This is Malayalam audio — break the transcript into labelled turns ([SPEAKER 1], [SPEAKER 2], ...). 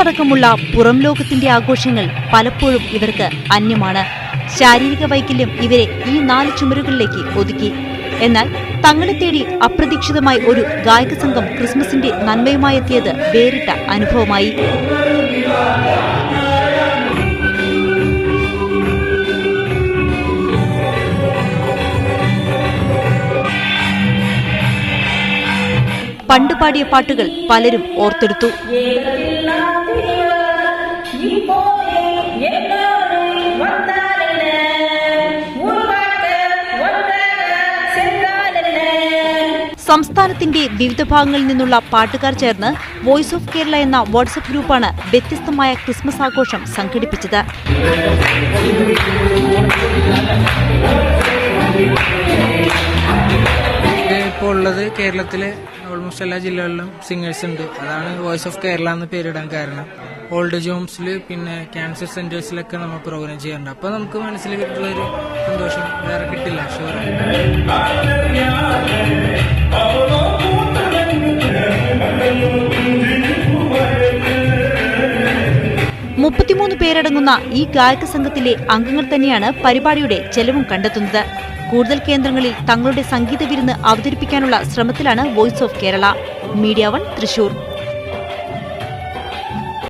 [SPEAKER 1] അടക്കമുള്ള പുറം ലോകത്തിന്റെ ആഘോഷങ്ങൾ പലപ്പോഴും ഇവർക്ക് അന്യമാണ്. ശാരീരിക വൈകല്യം ഇവരെ ഈ 4 ചുമരുകളിലേക്ക് ഒതുക്കി. എന്നാൽ തങ്ങളെ തേടി അപ്രതീക്ഷിതമായി ഒരു ഗായക സംഘം ക്രിസ്മസിന്റെ നന്മയുമായി എത്തിയത് വേറിട്ട അനുഭവമായി. പണ്ട് പാടിയ പാട്ടുകൾ പലരും ഓർത്തെടുത്തു. സംസ്ഥാനത്തിന്റെ വിവിധ ഭാഗങ്ങളിൽ നിന്നുള്ള പാട്ടുകാർ ചേർന്ന് വോയിസ് ഓഫ് കേരള എന്ന വാട്സ്ആപ്പ് ഗ്രൂപ്പാണ് വ്യത്യസ്തമായ ക്രിസ്മസ് ആഘോഷം സംഘടിപ്പിച്ചത്.
[SPEAKER 2] ഇപ്പോൾ ഉള്ളത് കേരളത്തിലെ ഓൾമോസ്റ്റ് എല്ലാ ജില്ലകളിലും സിംഗേഴ്സ് ഉണ്ട്. അതാണ് വോയിസ് ഓഫ് കേരള എന്ന് പേരിടാൻ കാരണം. ഓൾഡ് ഏജ് ഹോംസിൽ പിന്നെ ക്യാൻസർ സെന്റേഴ്സിലൊക്കെ നമ്മൾ പ്രോഗ്രാം ചെയ്യാറുണ്ട്. അപ്പോൾ നമുക്ക് മനസ്സിൽ കിട്ടുള്ളൊരു സന്തോഷം വേറെ കിട്ടില്ല. ഷുവറായി
[SPEAKER 1] 33 പേരടങ്ങുന്ന ഈ ഗായക സംഘത്തിലെ അംഗങ്ങൾ തന്നെയാണ് പരിപാടിയുടെ ചെലവും കണ്ടെത്തുന്നത്. കൂടുതൽ കേന്ദ്രങ്ങളിൽ തങ്ങളുടെ സംഗീത വിരുന്ന് അവതരിപ്പിക്കാനുള്ള ശ്രമത്തിലാണ് voice of Kerala. Media 1 Thrissur.